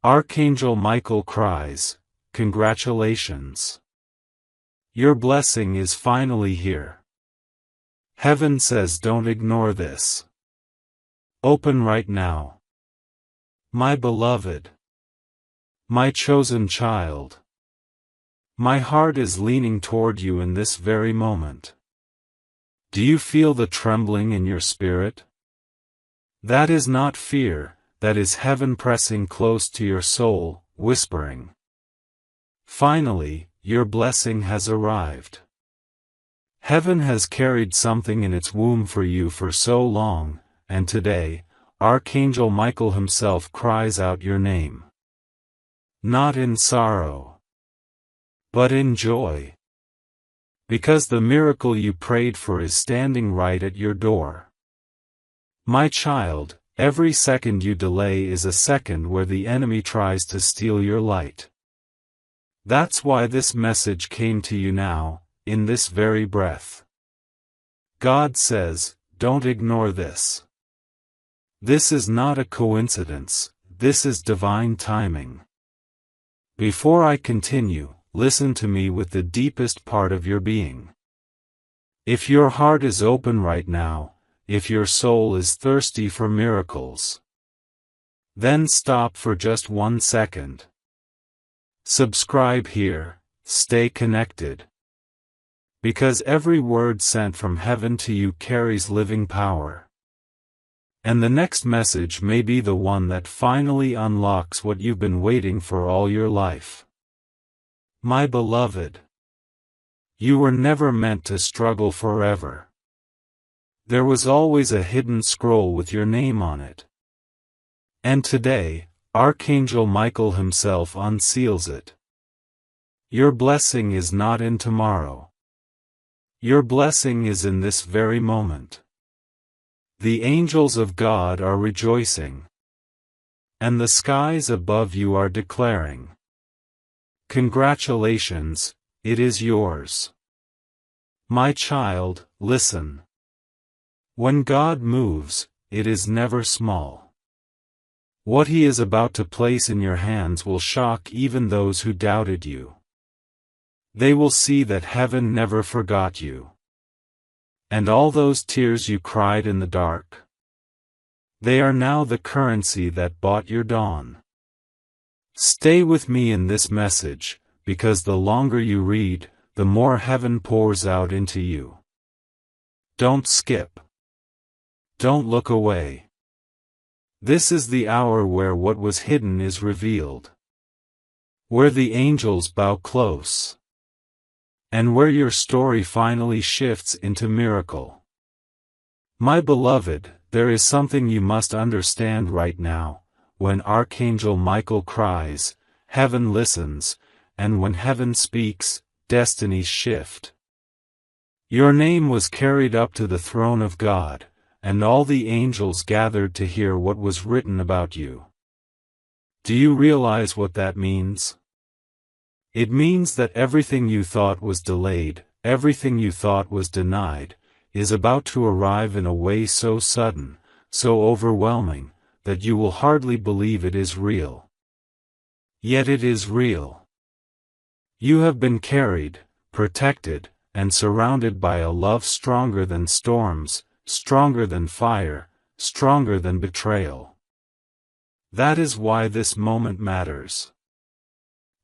Archangel Michael cries, "Congratulations! Your blessing is finally here." Heaven says don't ignore this. Open right now. My beloved. My chosen child. My heart is leaning toward you in this very moment. Do you feel the trembling in your spirit? That is not fear, that is heaven pressing close to your soul, whispering. Finally, your blessing has arrived. Heaven has carried something in its womb for you for so long, and today, Archangel Michael himself cries out your name. Not in sorrow, but in joy. Because the miracle you prayed for is standing right at your door. My child, every second you delay is a second where the enemy tries to steal your light. That's why this message came to you now, in this very breath. God says, don't ignore this. This is not a coincidence, this is divine timing. Before I continue, listen to me with the deepest part of your being. If your heart is open right now, if your soul is thirsty for miracles, then stop for just 1 second. Subscribe here, stay connected. Because every word sent from heaven to you carries living power. And the next message may be the one that finally unlocks what you've been waiting for all your life. My beloved, you were never meant to struggle forever. There was always a hidden scroll with your name on it. And today, Archangel Michael himself unseals it. Your blessing is not in tomorrow. Your blessing is in this very moment. The angels of God are rejoicing. And the skies above you are declaring. Congratulations, it is yours. My child, listen. When God moves, it is never small. What He is about to place in your hands will shock even those who doubted you. They will see that heaven never forgot you. And all those tears you cried in the dark, they are now the currency that bought your dawn. Stay with me in this message, because the longer you read, the more heaven pours out into you. Don't skip. Don't look away. This is the hour where what was hidden is revealed. Where the angels bow close. And where your story finally shifts into miracle. My beloved, there is something you must understand right now. When Archangel Michael cries, heaven listens, and when heaven speaks, destinies shift. Your name was carried up to the throne of God, and all the angels gathered to hear what was written about you. Do you realize what that means? It means that everything you thought was delayed, everything you thought was denied, is about to arrive in a way so sudden, so overwhelming, that you will hardly believe it is real. Yet it is real. You have been carried, protected, and surrounded by a love stronger than storms, stronger than fire, stronger than betrayal. That is why this moment matters.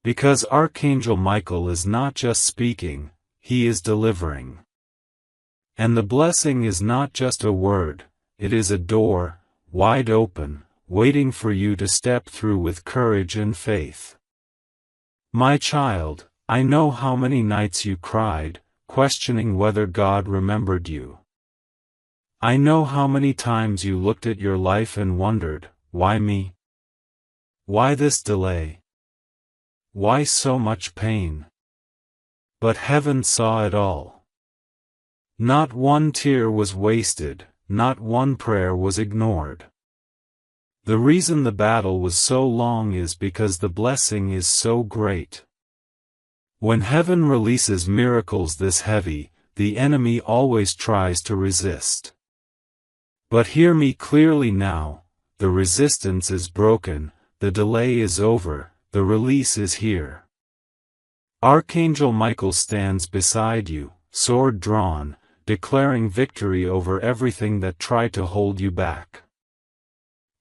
Because Archangel Michael is not just speaking, he is delivering. And the blessing is not just a word, it is a door, wide open, waiting for you to step through with courage and faith. My child, I know how many nights you cried, questioning whether God remembered you. I know how many times you looked at your life and wondered, why me? Why this delay? Why so much pain? But heaven saw it all. Not one tear was wasted, not one prayer was ignored. The reason the battle was so long is because the blessing is so great. When heaven releases miracles this heavy, the enemy always tries to resist. But hear me clearly now, the resistance is broken, the delay is over, the release is here. Archangel Michael stands beside you, sword drawn, declaring victory over everything that tried to hold you back.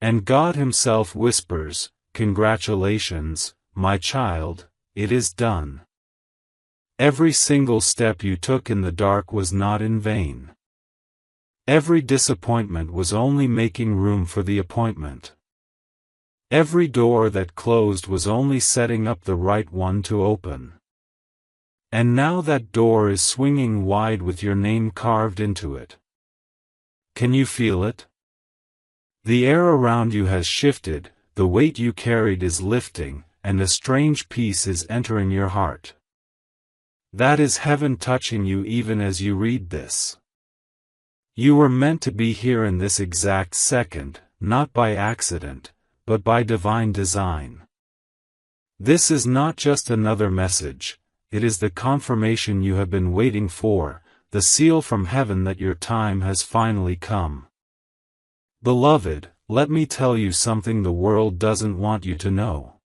And God Himself whispers, "Congratulations, my child, it is done." Every single step you took in the dark was not in vain. Every disappointment was only making room for the appointment. Every door that closed was only setting up the right one to open. And now that door is swinging wide with your name carved into it. Can you feel it? The air around you has shifted, the weight you carried is lifting, and a strange peace is entering your heart. That is heaven touching you even as you read this. You were meant to be here in this exact second, not by accident, but by divine design. This is not just another message. It is the confirmation you have been waiting for, the seal from heaven that your time has finally come. Beloved, let me tell you something the world doesn't want you to know.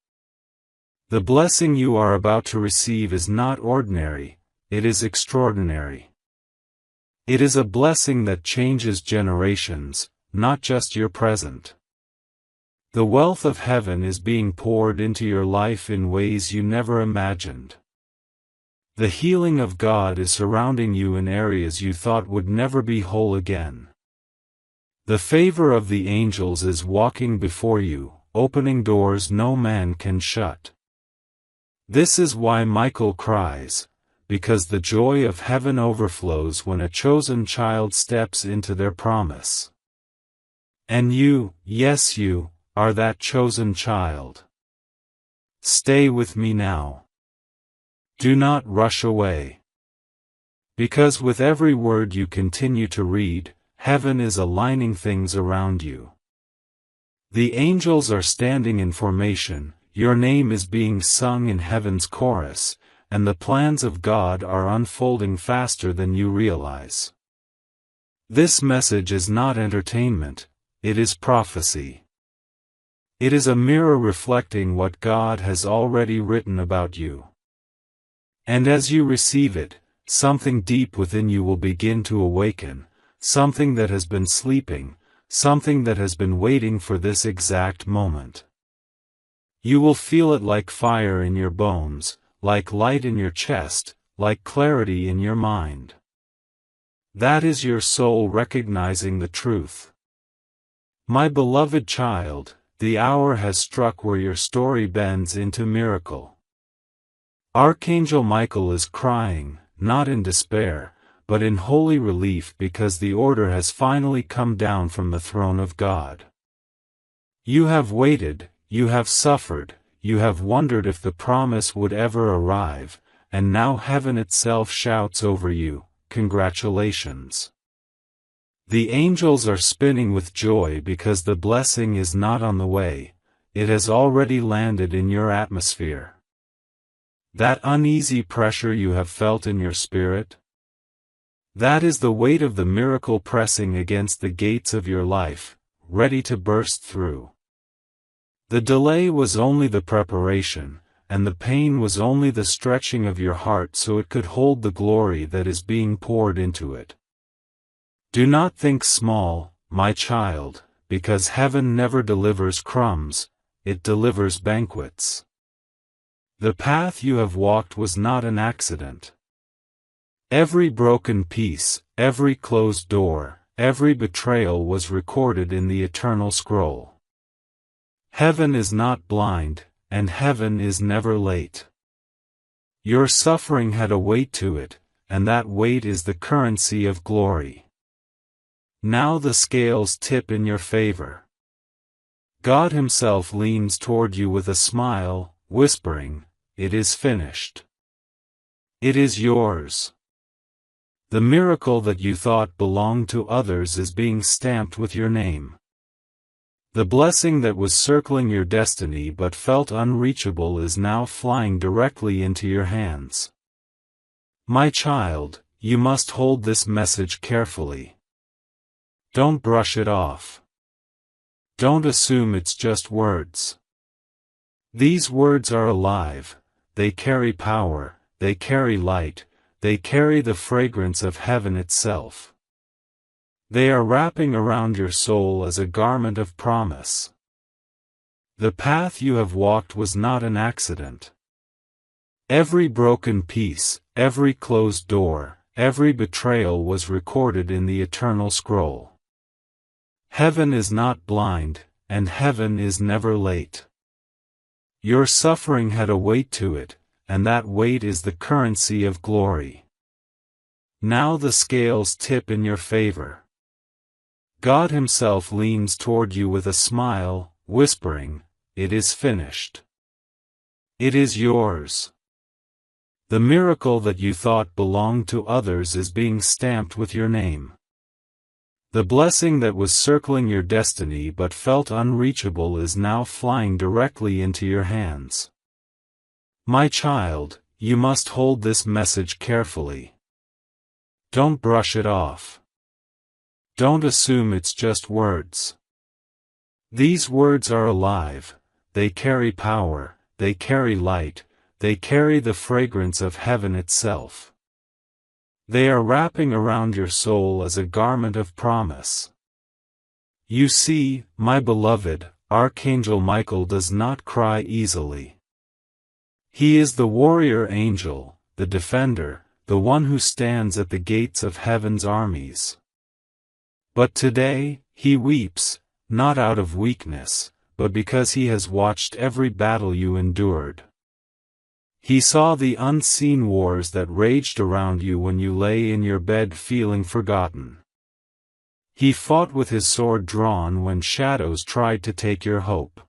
The blessing you are about to receive is not ordinary, it is extraordinary. It is a blessing that changes generations, not just your present. The wealth of heaven is being poured into your life in ways you never imagined. The healing of God is surrounding you in areas you thought would never be whole again. The favor of the angels is walking before you, opening doors no man can shut. This is why Michael cries, because the joy of heaven overflows when a chosen child steps into their promise. And you, yes you, are that chosen child. Stay with me now. Do not rush away. Because with every word you continue to read, heaven is aligning things around you. The angels are standing in formation, your name is being sung in heaven's chorus, and the plans of God are unfolding faster than you realize. This message is not entertainment, it is prophecy. It is a mirror reflecting what God has already written about you. And as you receive it, something deep within you will begin to awaken, something that has been sleeping, something that has been waiting for this exact moment. You will feel it like fire in your bones, like light in your chest, like clarity in your mind. That is your soul recognizing the truth. My beloved child, the hour has struck where your story bends into miracle. Archangel Michael is crying, not in despair, but in holy relief because the order has finally come down from the throne of God. You have waited, you have suffered, you have wondered if the promise would ever arrive, and now heaven itself shouts over you, "Congratulations." The angels are spinning with joy because the blessing is not on the way, it has already landed in your atmosphere. That uneasy pressure you have felt in your spirit? That is the weight of the miracle pressing against the gates of your life, ready to burst through. The delay was only the preparation, and the pain was only the stretching of your heart so it could hold the glory that is being poured into it. Do not think small, my child, because heaven never delivers crumbs, it delivers banquets. The path you have walked was not an accident. Every broken piece, every closed door, every betrayal was recorded in the eternal scroll. Heaven is not blind, and heaven is never late. Your suffering had a weight to it, and that weight is the currency of glory. Now the scales tip in your favor. God Himself leans toward you with a smile, whispering, "It is finished. It is yours." The miracle that you thought belonged to others is being stamped with your name. The blessing that was circling your destiny but felt unreachable is now flying directly into your hands. My child, you must hold this message carefully. Don't brush it off. Don't assume it's just words. These words are alive, they carry power, they carry light, they carry the fragrance of heaven itself. They are wrapping around your soul as a garment of promise. The path you have walked was not an accident. Every broken piece, every closed door, every betrayal was recorded in the eternal scroll. Heaven is not blind, and heaven is never late. Your suffering had a weight to it, and that weight is the currency of glory. Now the scales tip in your favor. God Himself leans toward you with a smile, whispering, "It is finished. It is yours." The miracle that you thought belonged to others is being stamped with your name. The blessing that was circling your destiny but felt unreachable is now flying directly into your hands. My child, you must hold this message carefully. Don't brush it off. Don't assume it's just words. These words are alive, they carry power, they carry light, they carry the fragrance of heaven itself. They are wrapping around your soul as a garment of promise. You see, my beloved, Archangel Michael does not cry easily. He is the warrior angel, the defender, the one who stands at the gates of heaven's armies. But today, he weeps, not out of weakness, but because he has watched every battle you endured. He saw the unseen wars that raged around you when you lay in your bed feeling forgotten. He fought with his sword drawn when shadows tried to take your hope.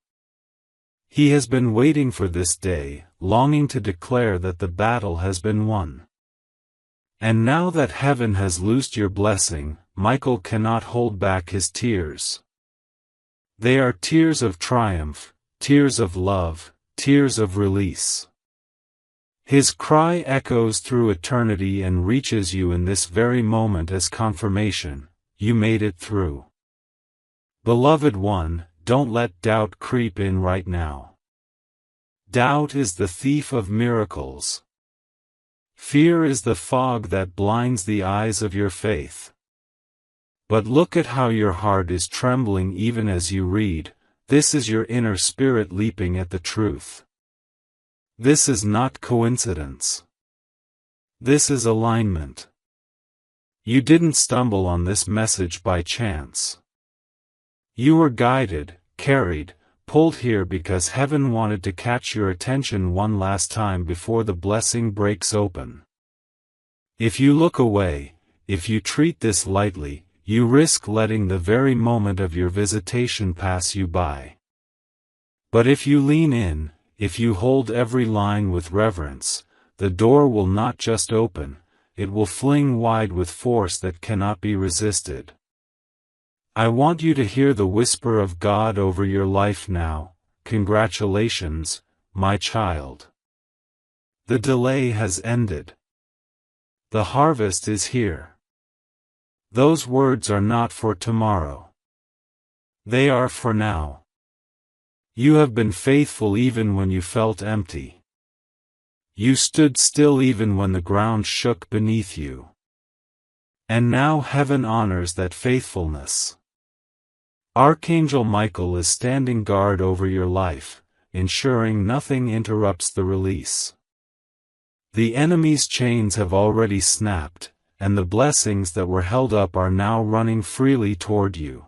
He has been waiting for this day, longing to declare that the battle has been won. And now that heaven has loosed your blessing, Michael cannot hold back his tears. They are tears of triumph, tears of love, tears of release. His cry echoes through eternity and reaches you in this very moment as confirmation: you made it through. Beloved one, don't let doubt creep in right now. Doubt is the thief of miracles. Fear is the fog that blinds the eyes of your faith. But look at how your heart is trembling even as you read. This is your inner spirit leaping at the truth. This is not coincidence. This is alignment. You didn't stumble on this message by chance. You were guided, carried, pulled here because heaven wanted to catch your attention one last time before the blessing breaks open. If you look away, if you treat this lightly, you risk letting the very moment of your visitation pass you by. But if you lean in, if you hold every line with reverence, the door will not just open, it will fling wide with force that cannot be resisted. I want you to hear the whisper of God over your life now: congratulations, my child. The delay has ended. The harvest is here. Those words are not for tomorrow. They are for now. You have been faithful even when you felt empty. You stood still even when the ground shook beneath you. And now heaven honors that faithfulness. Archangel Michael is standing guard over your life, ensuring nothing interrupts the release. The enemy's chains have already snapped, and the blessings that were held up are now running freely toward you.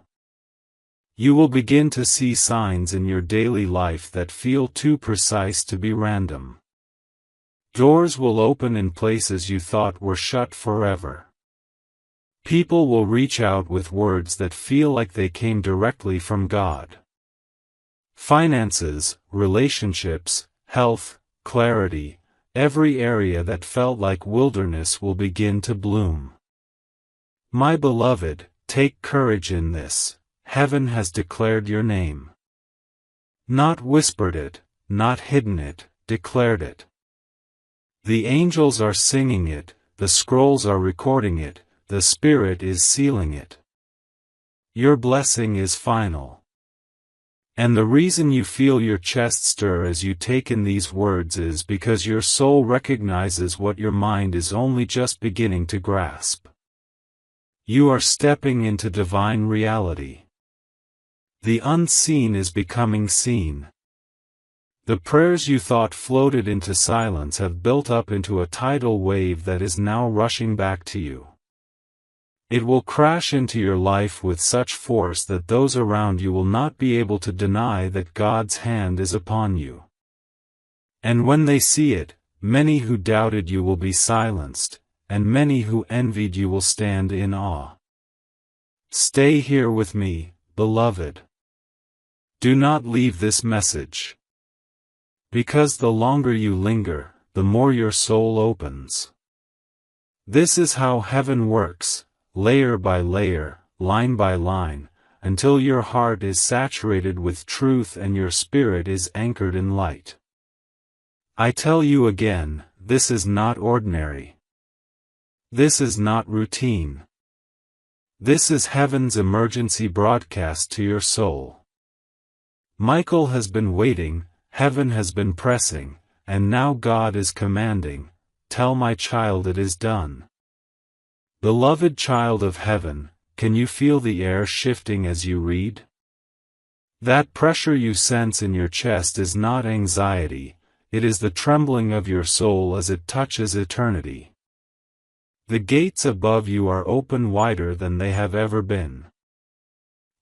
You will begin to see signs in your daily life that feel too precise to be random. Doors will open in places you thought were shut forever. People will reach out with words that feel like they came directly from God. Finances, relationships, health, clarity, every area that felt like wilderness will begin to bloom. My beloved, take courage in this. Heaven has declared your name. Not whispered it, not hidden it, declared it. The angels are singing it, the scrolls are recording it, the Spirit is sealing it. Your blessing is final. And the reason you feel your chest stir as you take in these words is because your soul recognizes what your mind is only just beginning to grasp. You are stepping into divine reality. The unseen is becoming seen. The prayers you thought floated into silence have built up into a tidal wave that is now rushing back to you. It will crash into your life with such force that those around you will not be able to deny that God's hand is upon you. And when they see it, many who doubted you will be silenced, and many who envied you will stand in awe. Stay here with me, beloved. Do not leave this message. Because the longer you linger, the more your soul opens. This is how heaven works. Layer by layer, line by line, until your heart is saturated with truth and your spirit is anchored in light. I tell you again, this is not ordinary. This is not routine. This is heaven's emergency broadcast to your soul. Michael has been waiting, heaven has been pressing, and now God is commanding, tell my child it is done. Beloved child of heaven, can you feel the air shifting as you read? That pressure you sense in your chest is not anxiety, it is the trembling of your soul as it touches eternity. The gates above you are open wider than they have ever been.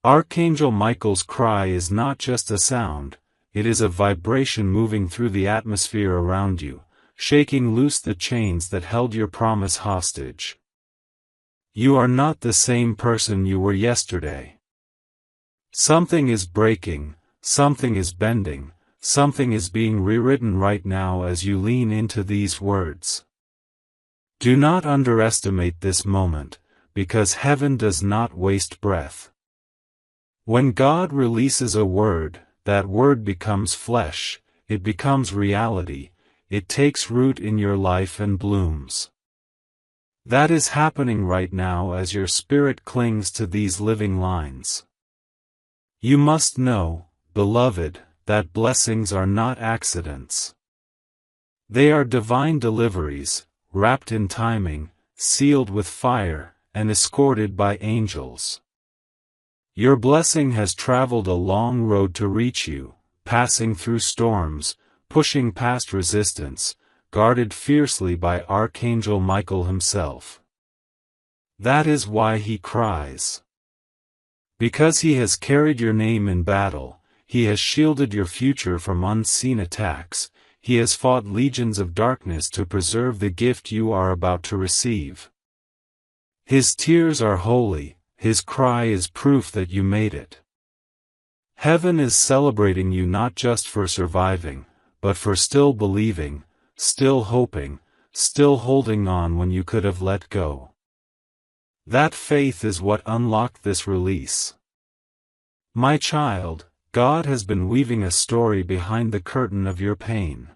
Archangel Michael's cry is not just a sound, it is a vibration moving through the atmosphere around you, shaking loose the chains that held your promise hostage. You are not the same person you were yesterday. Something is breaking, something is bending, something is being rewritten right now as you lean into these words. Do not underestimate this moment, because heaven does not waste breath. When God releases a word, that word becomes flesh, it becomes reality, it takes root in your life and blooms. That is happening right now as your spirit clings to these living lines. You must know, beloved, that blessings are not accidents. They are divine deliveries, wrapped in timing, sealed with fire, and escorted by angels. Your blessing has traveled a long road to reach you, passing through storms, pushing past resistance, guarded fiercely by Archangel Michael himself. That is why he cries. Because he has carried your name in battle, he has shielded your future from unseen attacks, he has fought legions of darkness to preserve the gift you are about to receive. His tears are holy, his cry is proof that you made it. Heaven is celebrating you not just for surviving, but for still believing, still hoping, still holding on when you could have let go. That faith is what unlocked this release. My child, God has been weaving a story behind the curtain of your pain.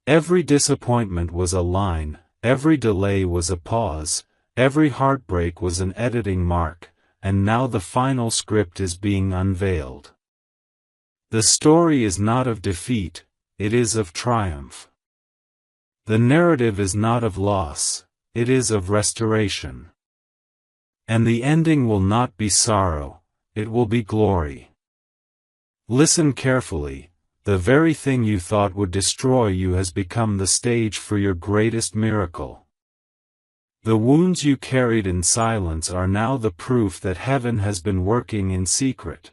Every disappointment was a line, every delay was a pause, every heartbreak was an editing mark, and now the final script is being unveiled. The story is not of defeat, it is of triumph. The narrative is not of loss, it is of restoration. And the ending will not be sorrow, it will be glory. Listen carefully, the very thing you thought would destroy you has become the stage for your greatest miracle. The wounds you carried in silence are now the proof that heaven has been working in secret.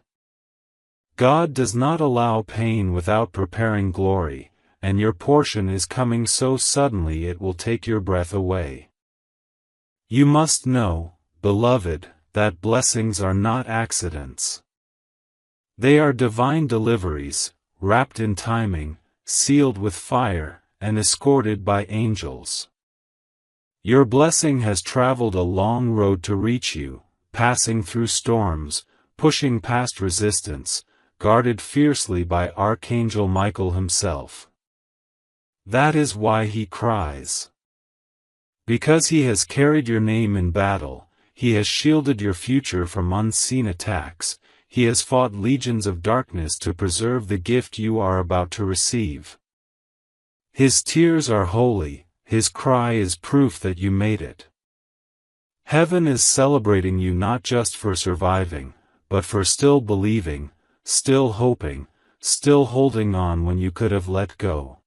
God does not allow pain without preparing glory, and your portion is coming so suddenly it will take your breath away. You must know, beloved, that blessings are not accidents. They are divine deliveries, wrapped in timing, sealed with fire, and escorted by angels. Your blessing has traveled a long road to reach you, passing through storms, pushing past resistance, guarded fiercely by Archangel Michael himself. That is why he cries. Because he has carried your name in battle, he has shielded your future from unseen attacks, he has fought legions of darkness to preserve the gift you are about to receive. His tears are holy, his cry is proof that you made it. Heaven is celebrating you not just for surviving, but for still believing, still hoping, still holding on when you could have let go.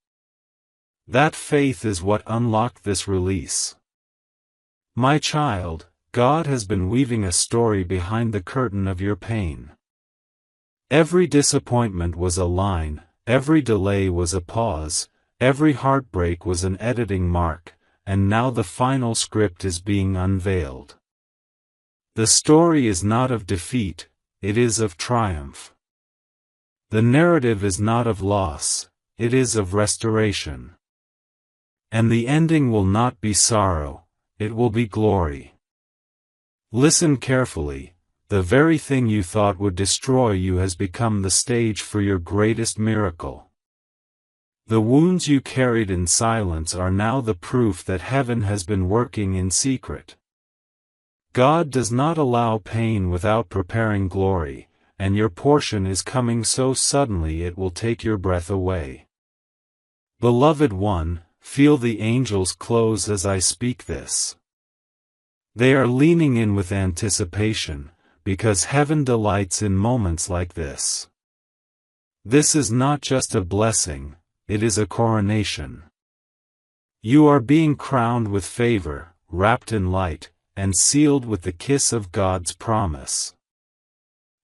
That faith is what unlocked this release. My child, God has been weaving a story behind the curtain of your pain. Every disappointment was a line, every delay was a pause, every heartbreak was an editing mark, and now the final script is being unveiled. The story is not of defeat, it is of triumph. The narrative is not of loss, it is of restoration. And the ending will not be sorrow, it will be glory. Listen carefully, the very thing you thought would destroy you has become the stage for your greatest miracle. The wounds you carried in silence are now the proof that heaven has been working in secret. God does not allow pain without preparing glory, and your portion is coming so suddenly it will take your breath away. Beloved one, feel the angels close as I speak this. They are leaning in with anticipation, because heaven delights in moments like this. This is not just a blessing, it is a coronation. You are being crowned with favor, wrapped in light, and sealed with the kiss of God's promise.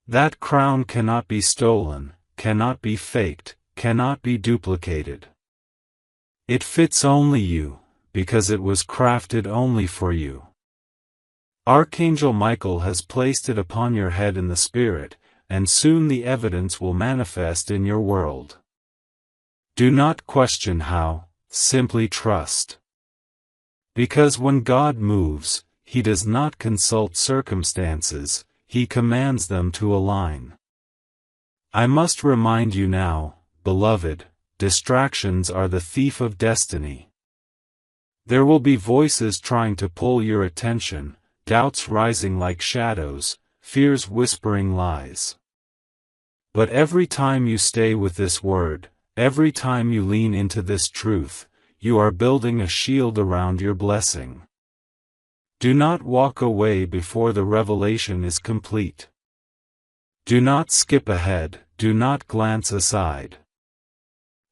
That crown cannot be stolen, cannot be faked, cannot be duplicated. It fits only you, because it was crafted only for you. Archangel Michael has placed it upon your head in the Spirit, and soon the evidence will manifest in your world. Do not question how, simply trust. Because when God moves, He does not consult circumstances, He commands them to align. I must remind you now, beloved, distractions are the thief of destiny. There will be voices trying to pull your attention, doubts rising like shadows, fears whispering lies. But every time you stay with this word, every time you lean into this truth, you are building a shield around your blessing. Do not walk away before the revelation is complete. Do not skip ahead, do not glance aside.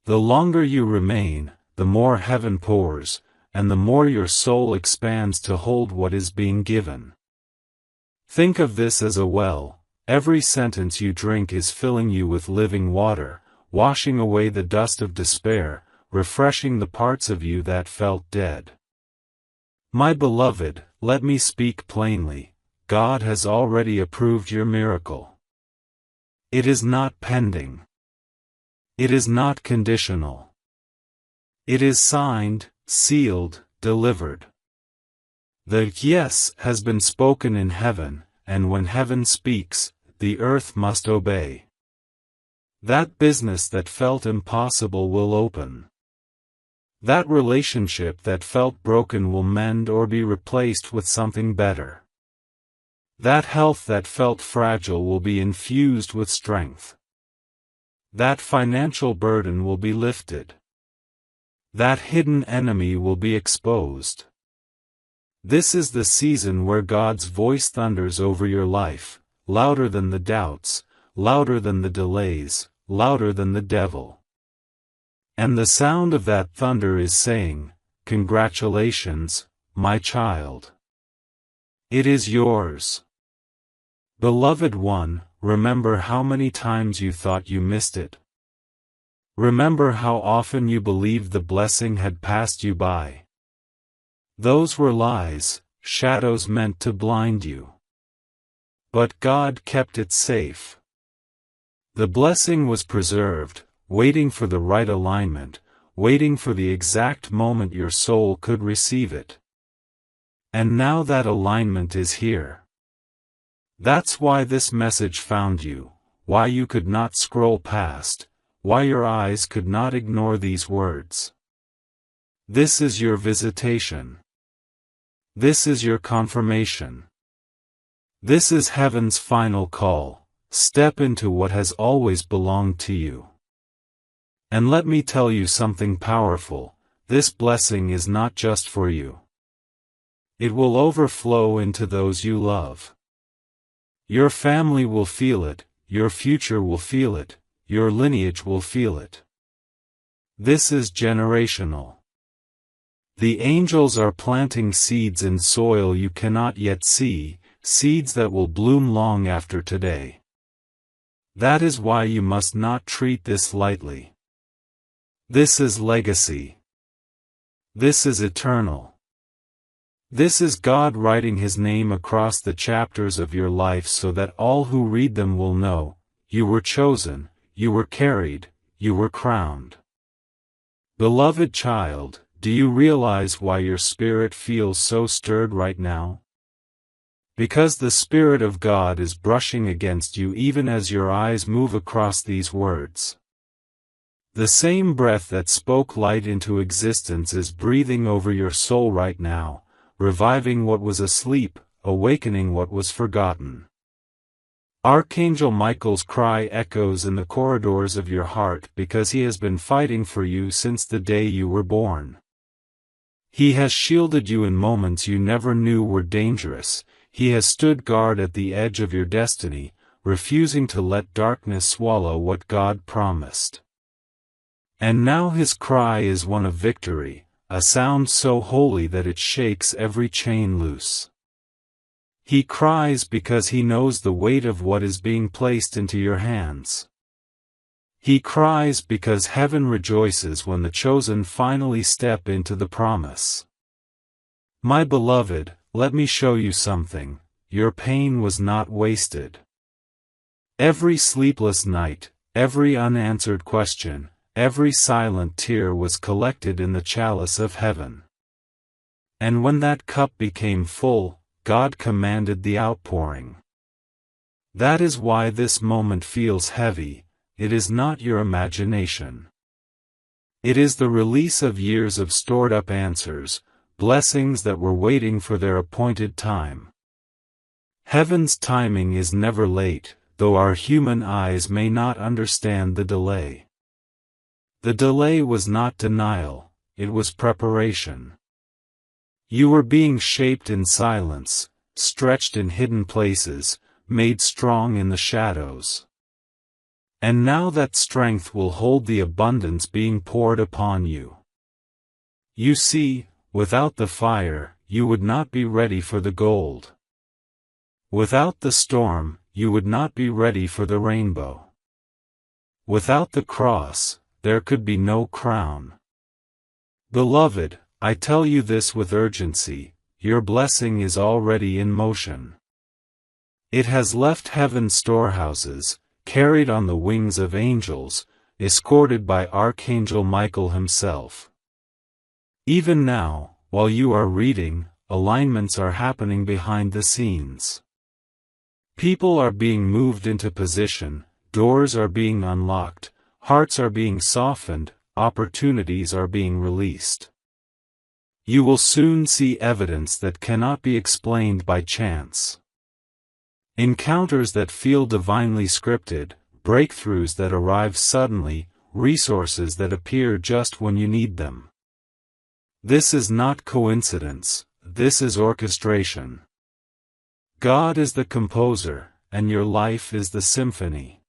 The longer you remain, the more heaven pours, and the more your soul expands to hold what is being given. Think of this as a well. Every sentence you drink is filling you with living water, washing away the dust of despair, refreshing the parts of you that felt dead. My beloved, let me speak plainly, God has already approved your miracle. It is not pending. It is not conditional. It is signed, sealed, delivered. The yes has been spoken in heaven, and when heaven speaks, the earth must obey. That business that felt impossible will open. That relationship that felt broken will mend or be replaced with something better. That health that felt fragile will be infused with strength. That financial burden will be lifted. That hidden enemy will be exposed. This is the season where God's voice thunders over your life, louder than the doubts, louder than the delays, louder than the devil. And the sound of that thunder is saying, "Congratulations, my child. It is yours." Beloved one, remember how many times you thought you missed it. Remember how often you believed the blessing had passed you by. Those were lies, shadows meant to blind you. But God kept it safe. The blessing was preserved, waiting for the right alignment, waiting for the exact moment your soul could receive it. And now that alignment is here. That's why this message found you, why you could not scroll past, why your eyes could not ignore these words. This is your visitation. This is your confirmation. This is heaven's final call. Step into what has always belonged to you. And let me tell you something powerful, this blessing is not just for you. It will overflow into those you love. Your family will feel it, your future will feel it, your lineage will feel it. This is generational. The angels are planting seeds in soil you cannot yet see, seeds that will bloom long after today. That is why you must not treat this lightly. This is legacy. This is eternal. This is God writing His name across the chapters of your life so that all who read them will know, you were chosen, you were carried, you were crowned. Beloved child, do you realize why your spirit feels so stirred right now? Because the Spirit of God is brushing against you even as your eyes move across these words. The same breath that spoke light into existence is breathing over your soul right now, reviving what was asleep, awakening what was forgotten. Archangel Michael's cry echoes in the corridors of your heart because he has been fighting for you since the day you were born. He has shielded you in moments you never knew were dangerous. He has stood guard at the edge of your destiny, refusing to let darkness swallow what God promised. And now his cry is one of victory, a sound so holy that it shakes every chain loose. He cries because he knows the weight of what is being placed into your hands. He cries because heaven rejoices when the chosen finally step into the promise. My beloved, let me show you something, your pain was not wasted. Every sleepless night, every unanswered question, every silent tear was collected in the chalice of heaven. And when that cup became full, God commanded the outpouring. That is why this moment feels heavy, it is not your imagination. It is the release of years of stored-up answers, blessings that were waiting for their appointed time. Heaven's timing is never late, though our human eyes may not understand the delay. The delay was not denial, it was preparation. You were being shaped in silence, stretched in hidden places, made strong in the shadows. And now that strength will hold the abundance being poured upon you. You see, without the fire, you would not be ready for the gold. Without the storm, you would not be ready for the rainbow. Without the cross, there could be no crown. Beloved, I tell you this with urgency, your blessing is already in motion. It has left heaven's storehouses, carried on the wings of angels, escorted by Archangel Michael himself. Even now, while you are reading, alignments are happening behind the scenes. People are being moved into position, doors are being unlocked, hearts are being softened, opportunities are being released. You will soon see evidence that cannot be explained by chance. Encounters that feel divinely scripted, breakthroughs that arrive suddenly, resources that appear just when you need them. This is not coincidence, this is orchestration. God is the composer, and your life is the symphony.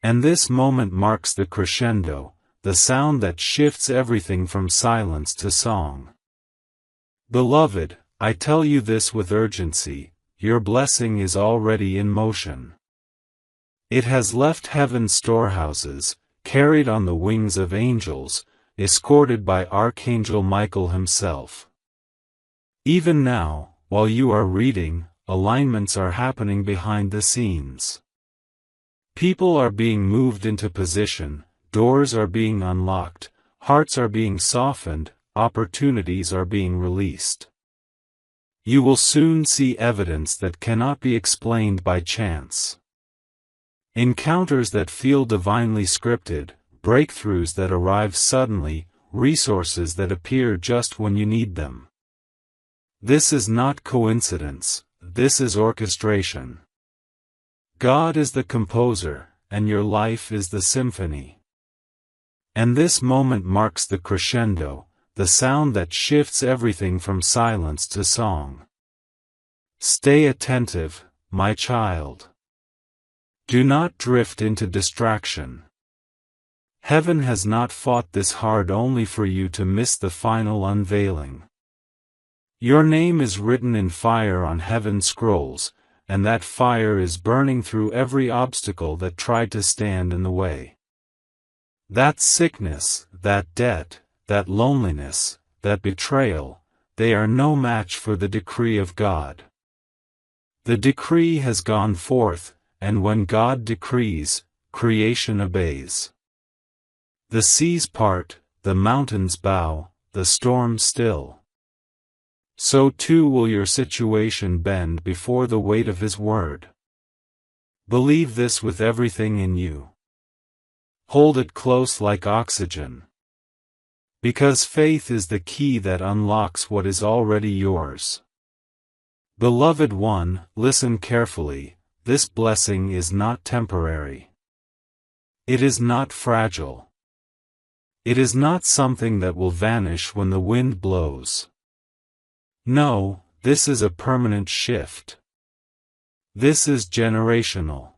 And this moment marks the crescendo, the sound that shifts everything from silence to song. Beloved, I tell you this with urgency, your blessing is already in motion. It has left heaven's storehouses, carried on the wings of angels, escorted by Archangel Michael himself. Even now, while you are reading, alignments are happening behind the scenes. People are being moved into position, doors are being unlocked, hearts are being softened, opportunities are being released. You will soon see evidence that cannot be explained by chance. Encounters that feel divinely scripted, breakthroughs that arrive suddenly, resources that appear just when you need them. This is not coincidence, this is orchestration. God is the composer, and your life is the symphony. And this moment marks the crescendo, the sound that shifts everything from silence to song. Stay attentive, my child. Do not drift into distraction. Heaven has not fought this hard only for you to miss the final unveiling. Your name is written in fire on heaven's scrolls, and that fire is burning through every obstacle that tried to stand in the way. That sickness, that debt, that loneliness, that betrayal, they are no match for the decree of God. The decree has gone forth, and when God decrees, creation obeys. The seas part, the mountains bow, the storm still. So too will your situation bend before the weight of His word. Believe this with everything in you. Hold it close like oxygen. Because faith is the key that unlocks what is already yours. Beloved one, listen carefully, this blessing is not temporary. It is not fragile. It is not something that will vanish when the wind blows. No, this is a permanent shift. This is generational.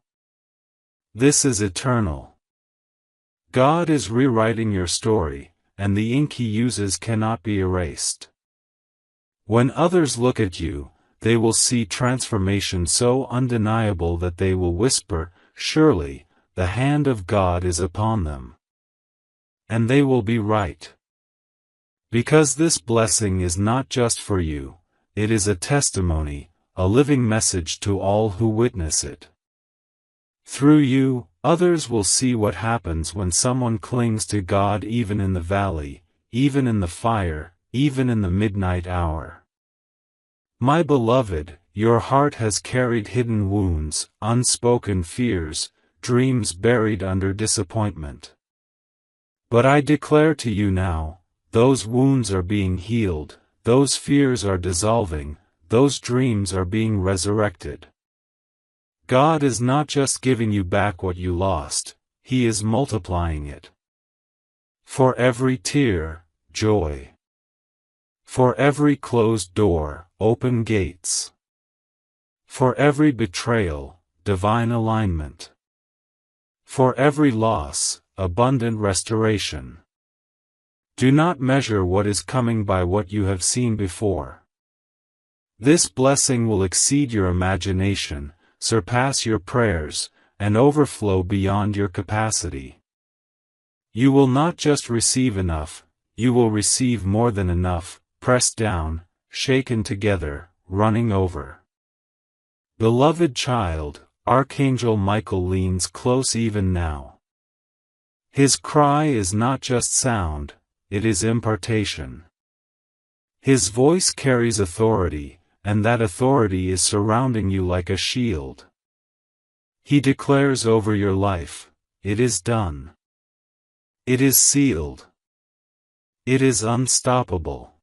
This is eternal. God is rewriting your story, and the ink He uses cannot be erased. When others look at you, they will see transformation so undeniable that they will whisper, "Surely, the hand of God is upon them." And they will be right. Because this blessing is not just for you, it is a testimony, a living message to all who witness it. Through you, others will see what happens when someone clings to God even in the valley, even in the fire, even in the midnight hour. My beloved, your heart has carried hidden wounds, unspoken fears, dreams buried under disappointment. But I declare to you now, those wounds are being healed, those fears are dissolving, those dreams are being resurrected. God is not just giving you back what you lost, He is multiplying it. For every tear, joy. For every closed door, open gates. For every betrayal, divine alignment. For every loss, abundant restoration. Do not measure what is coming by what you have seen before. This blessing will exceed your imagination, surpass your prayers, and overflow beyond your capacity. You will not just receive enough, you will receive more than enough, pressed down, shaken together, running over. Beloved child, Archangel Michael leans close even now. His cry is not just sound, it is impartation. His voice carries authority, and that authority is surrounding you like a shield. He declares over your life, "It is done. It is sealed. It is unstoppable."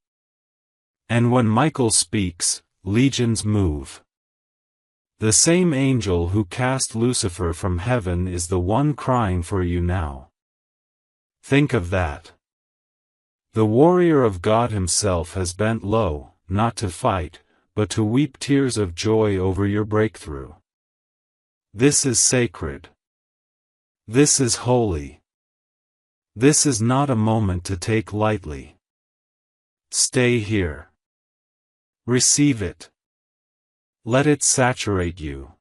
And when Michael speaks, legions move. The same angel who cast Lucifer from heaven is the one crying for you now. Think of that. The warrior of God Himself has bent low, not to fight, but to weep tears of joy over your breakthrough. This is sacred. This is holy. This is not a moment to take lightly. Stay here. Receive it. Let it saturate you.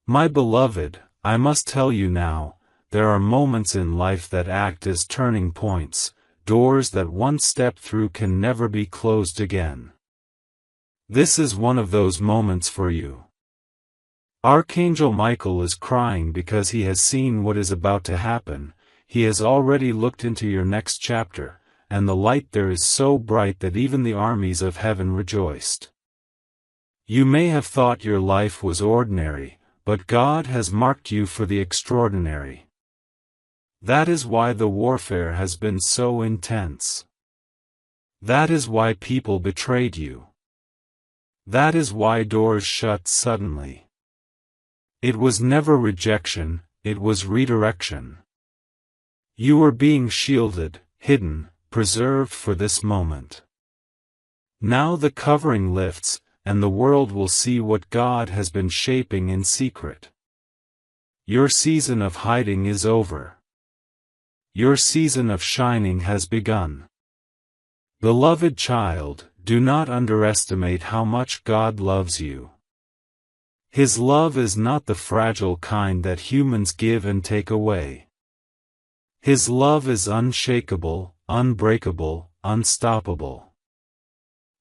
My beloved, I must tell you now, there are moments in life that act as turning points, doors that once stepped through can never be closed again. This is one of those moments for you. Archangel Michael is crying because he has seen what is about to happen. He has already looked into your next chapter, and the light there is so bright that even the armies of heaven rejoiced. You may have thought your life was ordinary, but God has marked you for the extraordinary. That is why the warfare has been so intense. That is why people betrayed you. That is why doors shut suddenly. It was never rejection, it was redirection. You were being shielded, hidden, preserved for this moment. Now the covering lifts, and the world will see what God has been shaping in secret. Your season of hiding is over. Your season of shining has begun. Beloved child, do not underestimate how much God loves you. His love is not the fragile kind that humans give and take away. His love is unshakable, unbreakable, unstoppable.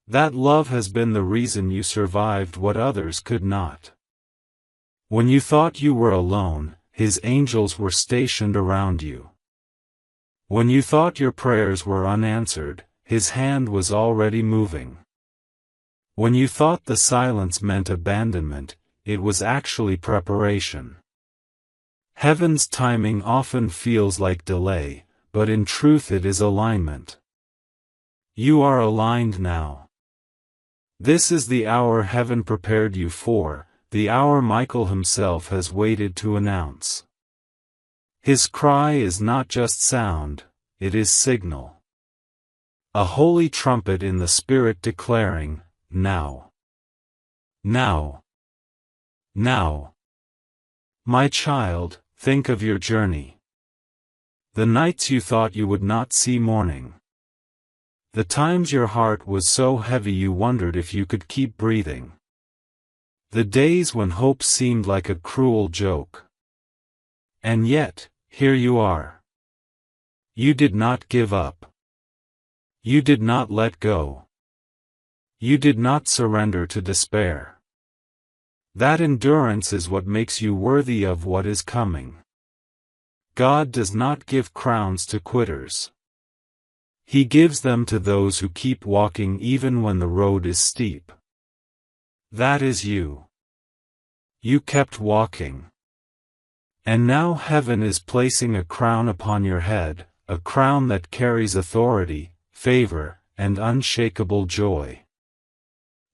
That love has been the reason you survived what others could not. When you thought you were alone, His angels were stationed around you. When you thought your prayers were unanswered, His hand was already moving. When you thought the silence meant abandonment, it was actually preparation. Heaven's timing often feels like delay, but in truth it is alignment. You are aligned now. This is the hour heaven prepared you for, the hour Michael himself has waited to announce. His cry is not just sound, it is signal. A holy trumpet in the Spirit declaring, now. Now. Now. My child, think of your journey. The nights you thought you would not see morning. The times your heart was so heavy you wondered if you could keep breathing. The days when hope seemed like a cruel joke. And yet, here you are. You did not give up. You did not let go. You did not surrender to despair. That endurance is what makes you worthy of what is coming. God does not give crowns to quitters. He gives them to those who keep walking even when the road is steep. That is you. You kept walking. And now heaven is placing a crown upon your head, a crown that carries authority, favor, and unshakable joy.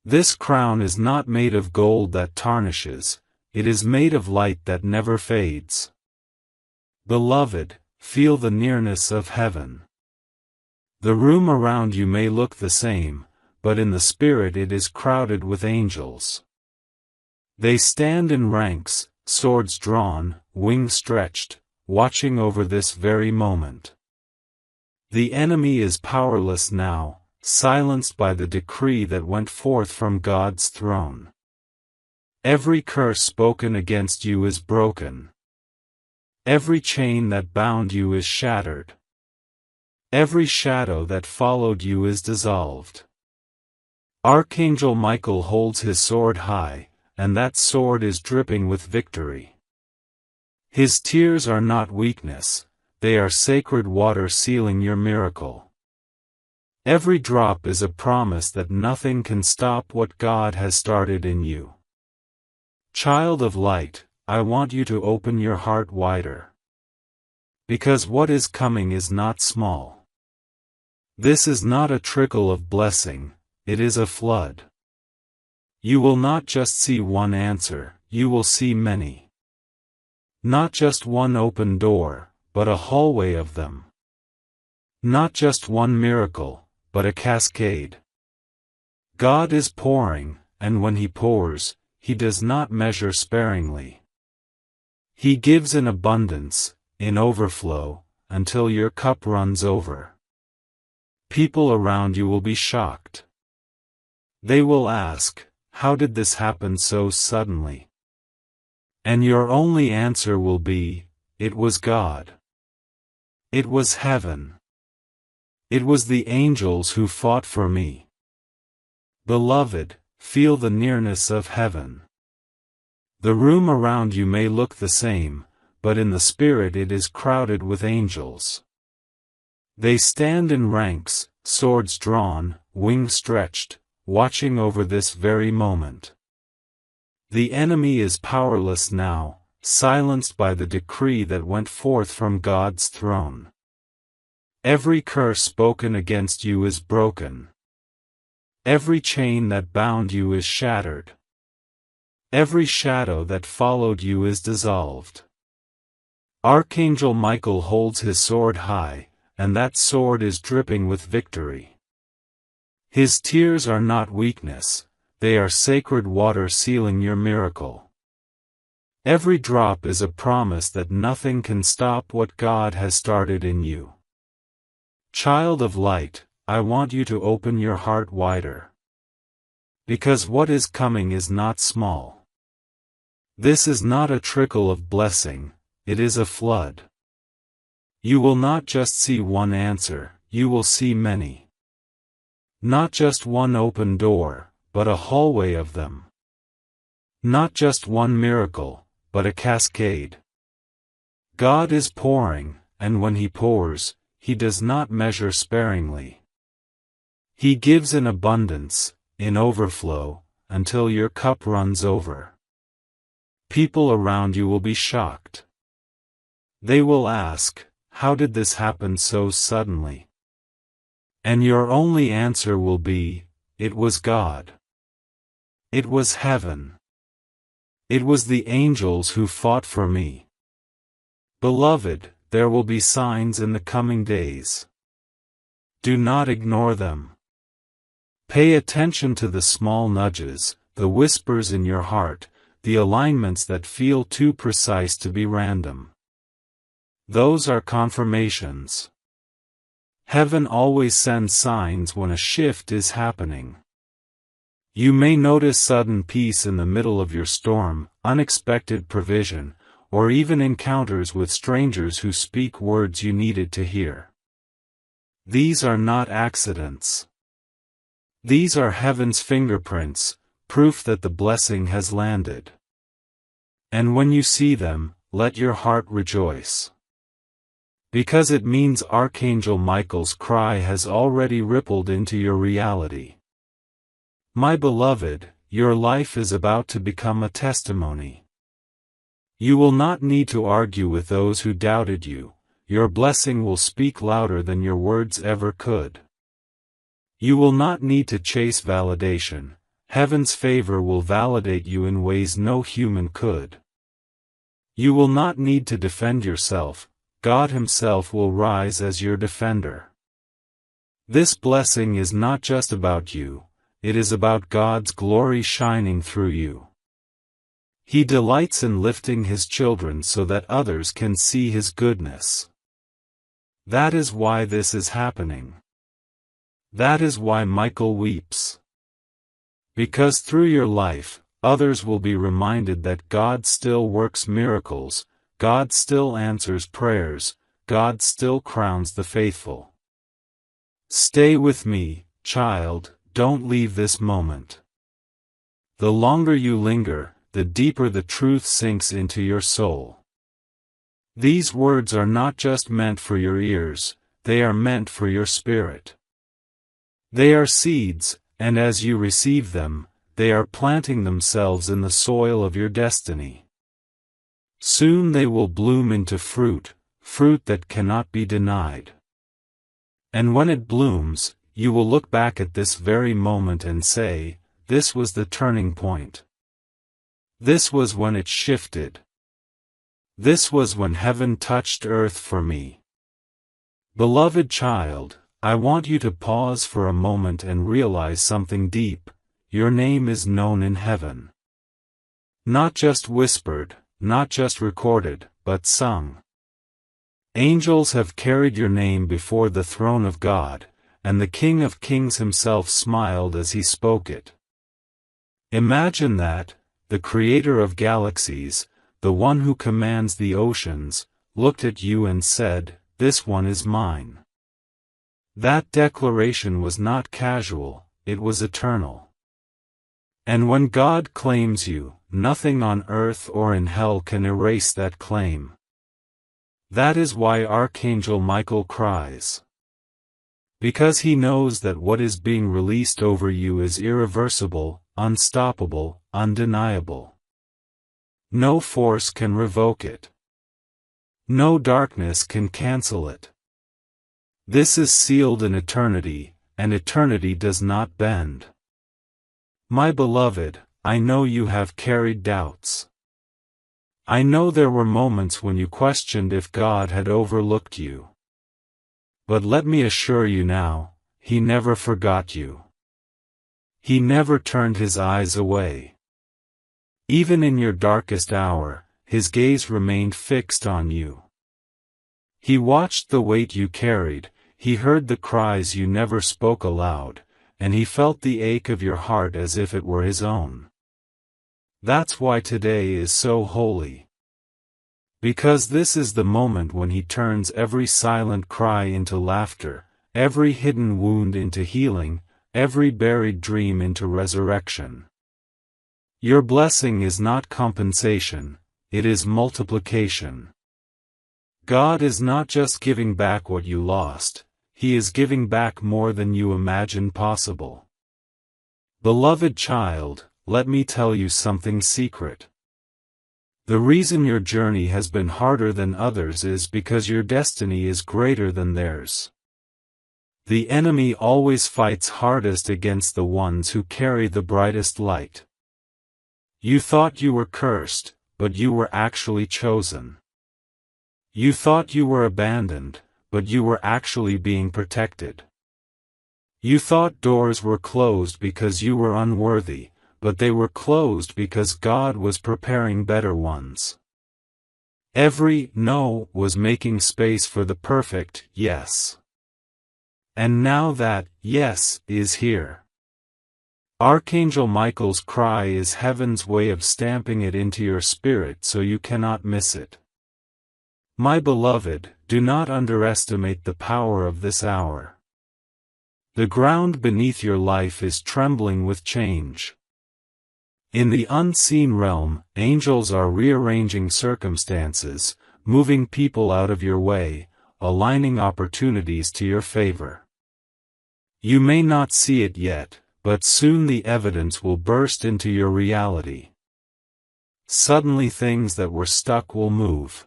This crown is not made of gold that tarnishes, it is made of light that never fades. Beloved, feel the nearness of heaven. The room around you may look the same, but in the spirit it is crowded with angels. They stand in ranks, swords drawn, wings stretched, watching over this very moment. The enemy is powerless now, silenced by the decree that went forth from God's throne. Every curse spoken against you is broken. Every chain that bound you is shattered. Every shadow that followed you is dissolved. Archangel Michael holds his sword high, and that sword is dripping with victory. His tears are not weakness, they are sacred water sealing your miracle. Every drop is a promise that nothing can stop what God has started in you. Child of light, I want you to open your heart wider. Because what is coming is not small. This is not a trickle of blessing, it is a flood. You will not just see one answer, you will see many. Not just one open door, but a hallway of them. Not just one miracle, but a cascade. God is pouring, and when He pours, He does not measure sparingly. He gives in abundance, in overflow, until your cup runs over. People around you will be shocked. They will ask, how did this happen so suddenly? And your only answer will be, it was God. It was heaven. It was the angels who fought for me. Beloved, feel the nearness of heaven. The room around you may look the same, but in the spirit it is crowded with angels. They stand in ranks, swords drawn, wings stretched, watching over this very moment. The enemy is powerless now, silenced by the decree that went forth from God's throne. Every curse spoken against you is broken. Every chain that bound you is shattered. Every shadow that followed you is dissolved. Archangel Michael holds his sword high, and that sword is dripping with victory. His tears are not weakness, they are sacred water sealing your miracle. Every drop is a promise that nothing can stop what God has started in you. Child of light, I want you to open your heart wider. Because what is coming is not small. This is not a trickle of blessing, it is a flood. You will not just see one answer, you will see many. Not just one open door, but a hallway of them. Not just one miracle, but a cascade. God is pouring, and when He pours, He does not measure sparingly. He gives in abundance, in overflow, until your cup runs over. People around you will be shocked. They will ask, how did this happen so suddenly? And your only answer will be, it was God. It was heaven. It was the angels who fought for me. Beloved, there will be signs in the coming days. Do not ignore them. Pay attention to the small nudges, the whispers in your heart, the alignments that feel too precise to be random. Those are confirmations. Heaven always sends signs when a shift is happening. You may notice sudden peace in the middle of your storm, unexpected provision, or even encounters with strangers who speak words you needed to hear. These are not accidents. These are heaven's fingerprints, proof that the blessing has landed. And when you see them, let your heart rejoice. Because it means Archangel Michael's cry has already rippled into your reality. My beloved, your life is about to become a testimony. You will not need to argue with those who doubted you, your blessing will speak louder than your words ever could. You will not need to chase validation. Heaven's favor will validate you in ways no human could. You will not need to defend yourself, God Himself will rise as your defender. This blessing is not just about you, it is about God's glory shining through you. He delights in lifting His children so that others can see His goodness. That is why this is happening. That is why Michael weeps. Because through your life, others will be reminded that God still works miracles, God still answers prayers, God still crowns the faithful. Stay with me, child, don't leave this moment. The longer you linger, the deeper the truth sinks into your soul. These words are not just meant for your ears, they are meant for your spirit. They are seeds, and as you receive them, they are planting themselves in the soil of your destiny. Soon they will bloom into fruit, fruit that cannot be denied. And when it blooms, you will look back at this very moment and say, this was the turning point. This was when it shifted. This was when heaven touched earth for me. Beloved child, I want you to pause for a moment and realize something deep. Your name is known in heaven. Not just whispered, not just recorded, but sung. Angels have carried your name before the throne of God, and the King of Kings Himself smiled as He spoke it. Imagine that, the Creator of galaxies, the one who commands the oceans, looked at you and said, "This one is mine." That declaration was not casual, it was eternal. And when God claims you, nothing on earth or in hell can erase that claim. That is why Archangel Michael cries. Because he knows that what is being released over you is irreversible, unstoppable, undeniable. No force can revoke it. No darkness can cancel it. This is sealed in eternity, and eternity does not bend. My beloved, I know you have carried doubts. I know there were moments when you questioned if God had overlooked you. But let me assure you now, He never forgot you. He never turned His eyes away. Even in your darkest hour, His gaze remained fixed on you. He watched the weight you carried, He heard the cries you never spoke aloud, and He felt the ache of your heart as if it were His own. That's why today is so holy. Because this is the moment when He turns every silent cry into laughter, every hidden wound into healing, every buried dream into resurrection. Your blessing is not compensation, it is multiplication. God is not just giving back what you lost, He is giving back more than you imagined possible. Beloved child, let me tell you something secret. The reason your journey has been harder than others is because your destiny is greater than theirs. The enemy always fights hardest against the ones who carry the brightest light. You thought you were cursed, but you were actually chosen. You thought you were abandoned, but you were actually being protected. You thought doors were closed because you were unworthy, but they were closed because God was preparing better ones. Every no was making space for the perfect yes. And now that yes is here. Archangel Michael's cry is heaven's way of stamping it into your spirit so you cannot miss it. My beloved, do not underestimate the power of this hour. The ground beneath your life is trembling with change. In the unseen realm, angels are rearranging circumstances, moving people out of your way, aligning opportunities to your favor. You may not see it yet, but soon the evidence will burst into your reality. Suddenly things that were stuck will move.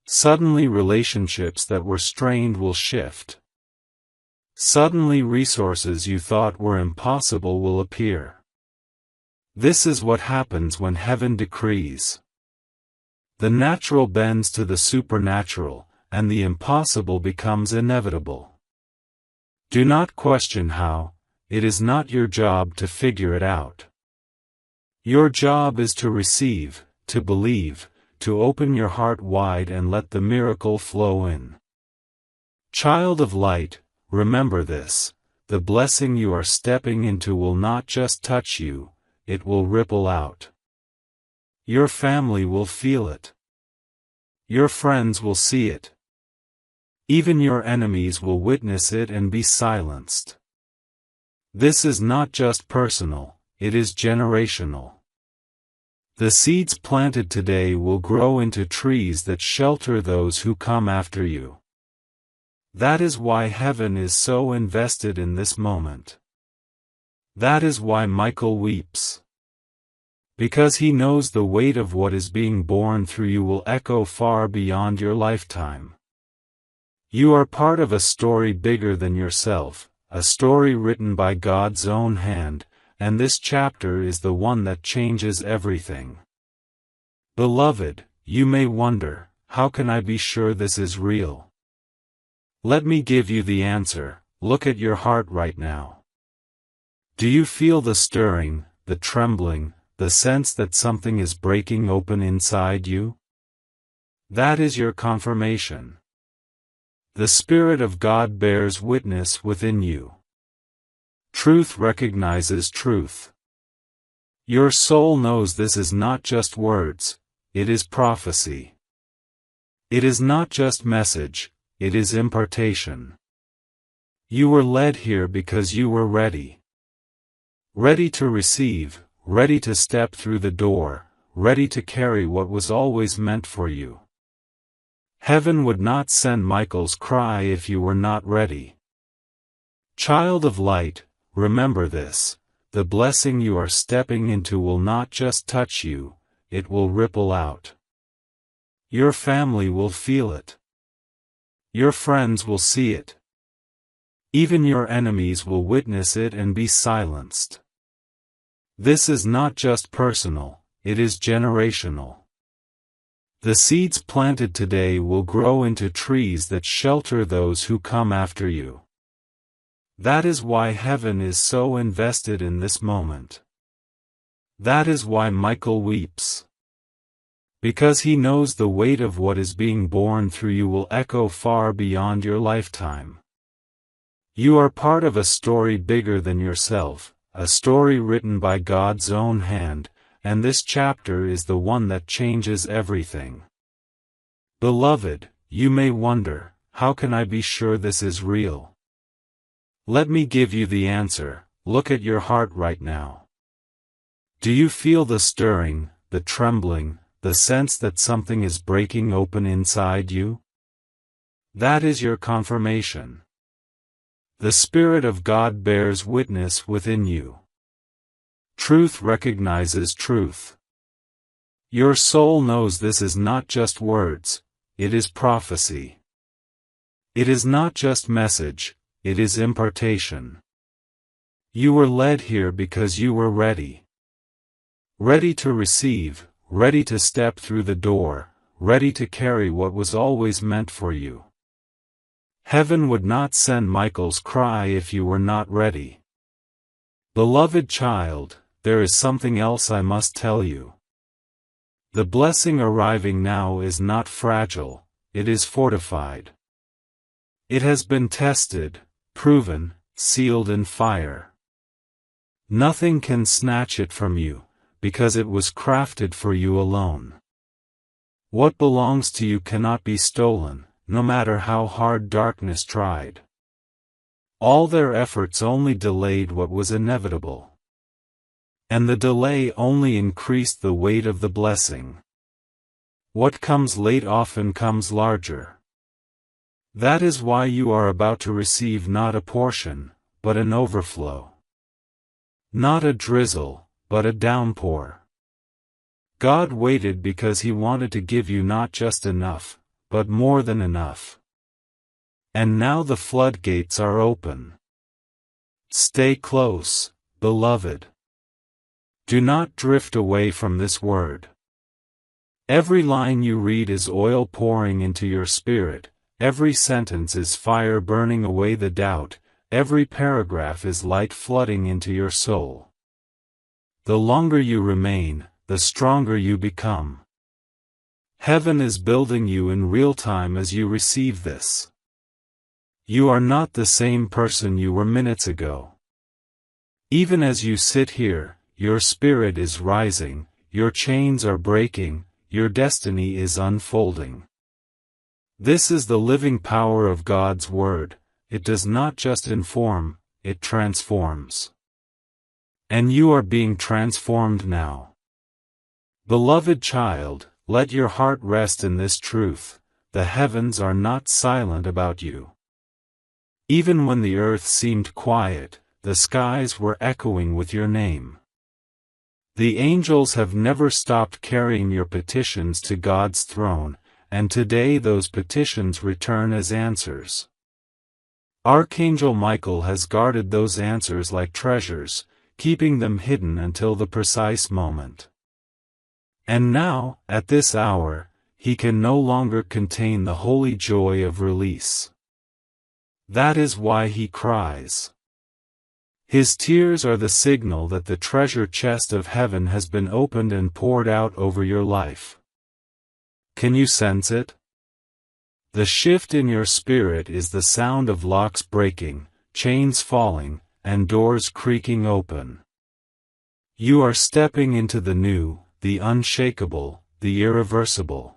Suddenly relationships that were strained will shift. Suddenly resources you thought were impossible will appear. This is what happens when heaven decrees. The natural bends to the supernatural, and the impossible becomes inevitable. Do not question how, it is not your job to figure it out. Your job is to receive, to believe, to open your heart wide and let the miracle flow in. Child of light, remember this, the blessing you are stepping into will not just touch you, it will ripple out. Your family will feel it. Your friends will see it. Even your enemies will witness it and be silenced. This is not just personal, it is generational. The seeds planted today will grow into trees that shelter those who come after you. That is why heaven is so invested in this moment. That is why Michael weeps. Because he knows the weight of what is being born through you will echo far beyond your lifetime. You are part of a story bigger than yourself, a story written by God's own hand, and this chapter is the one that changes everything. Beloved, you may wonder, how can I be sure this is real? Let me give you the answer, look at your heart right now. Do you feel the stirring, the trembling, the sense that something is breaking open inside you? That is your confirmation. The Spirit of God bears witness within you. Truth recognizes truth. Your soul knows this is not just words, it is prophecy. It is not just message, it is impartation. You were led here because you were ready. Ready to receive, ready to step through the door, ready to carry what was always meant for you. Heaven would not send Michael's cry if you were not ready. Child of light, remember this, the blessing you are stepping into will not just touch you, it will ripple out. Your family will feel it. Your friends will see it. Even your enemies will witness it and be silenced. This is not just personal, it is generational. The seeds planted today will grow into trees that shelter those who come after you. That is why heaven is so invested in this moment. That is why Michael weeps. Because he knows the weight of what is being born through you will echo far beyond your lifetime. You are part of a story bigger than yourself, a story written by God's own hand, and this chapter is the one that changes everything. Beloved, you may wonder, how can I be sure this is real? Let me give you the answer. Look at your heart right now. Do you feel the stirring, the trembling, the sense that something is breaking open inside you? That is your confirmation. The Spirit of God bears witness within you. Truth recognizes truth. Your soul knows this is not just words, it is prophecy. It is not just message, it is impartation. You were led here because you were ready. Ready to receive, ready to step through the door, ready to carry what was always meant for you. Heaven would not send Michael's cry if you were not ready. Beloved child, there is something else I must tell you. The blessing arriving now is not fragile, it is fortified. It has been tested, proven, sealed in fire. Nothing can snatch it from you, because it was crafted for you alone. What belongs to you cannot be stolen, no matter how hard darkness tried. All their efforts only delayed what was inevitable. And the delay only increased the weight of the blessing. What comes late often comes larger. That is why you are about to receive not a portion, but an overflow. Not a drizzle, but a downpour. God waited because He wanted to give you not just enough, but more than enough. And now the floodgates are open. Stay close, beloved. Do not drift away from this word. Every line you read is oil pouring into your spirit, every sentence is fire burning away the doubt, every paragraph is light flooding into your soul. The longer you remain, the stronger you become. Heaven is building you in real time as you receive this. You are not the same person you were minutes ago. Even as you sit here, your spirit is rising, your chains are breaking, your destiny is unfolding. This is the living power of God's Word. It does not just inform, it transforms. And you are being transformed now. Beloved child, let your heart rest in this truth: the heavens are not silent about you. Even when the earth seemed quiet, the skies were echoing with your name. The angels have never stopped carrying your petitions to God's throne, and today those petitions return as answers. Archangel Michael has guarded those answers like treasures, keeping them hidden until the precise moment. And now, at this hour, he can no longer contain the holy joy of release. That is why he cries. His tears are the signal that the treasure chest of heaven has been opened and poured out over your life. Can you sense it? The shift in your spirit is the sound of locks breaking, chains falling, and doors creaking open. You are stepping into the new, the unshakable, the irreversible.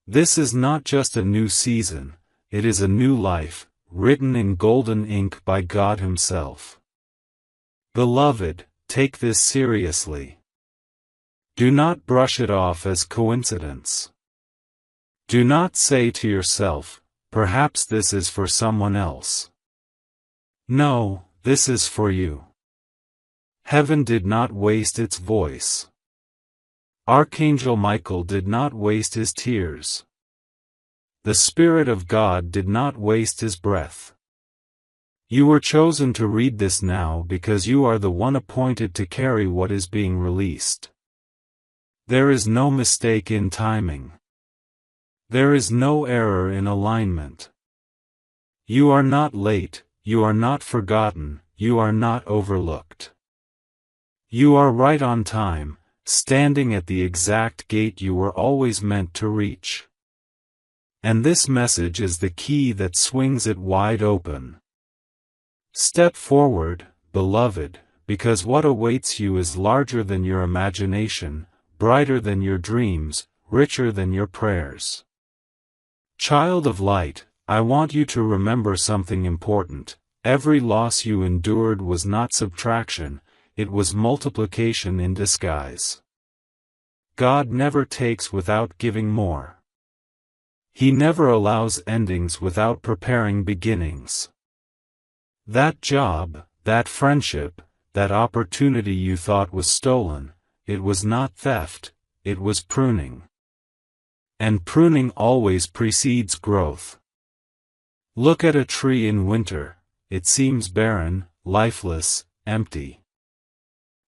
This is not just a new season, it is a new life, written in golden ink by God Himself. Beloved, take this seriously. Do not brush it off as coincidence. Do not say to yourself, perhaps this is for someone else. No, this is for you. Heaven did not waste its voice. Archangel Michael did not waste his tears. The Spirit of God did not waste his breath. You were chosen to read this now because you are the one appointed to carry what is being released. There is no mistake in timing. There is no error in alignment. You are not late, you are not forgotten, you are not overlooked. You are right on time, standing at the exact gate you were always meant to reach. And this message is the key that swings it wide open. Step forward, beloved, because what awaits you is larger than your imagination, brighter than your dreams, richer than your prayers. Child of light, I want you to remember something important. Every loss you endured was not subtraction, it was multiplication in disguise. God never takes without giving more. He never allows endings without preparing beginnings. That job, that friendship, that opportunity you thought was stolen, it was not theft, it was pruning. And pruning always precedes growth. Look at a tree in winter, it seems barren, lifeless, empty.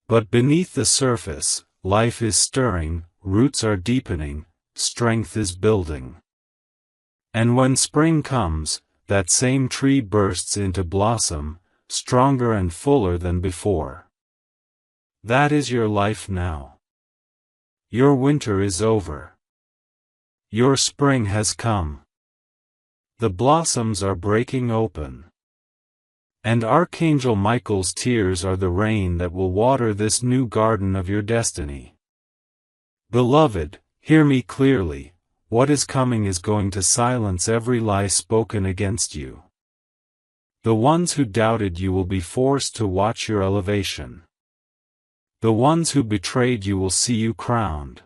But beneath the surface, life is stirring, roots are deepening, strength is building. And when spring comes, that same tree bursts into blossom, stronger and fuller than before. That is your life now. Your winter is over. Your spring has come. The blossoms are breaking open. And Archangel Michael's tears are the rain that will water this new garden of your destiny. Beloved, hear me clearly, what is coming is going to silence every lie spoken against you. The ones who doubted you will be forced to watch your elevation. The ones who betrayed you will see you crowned.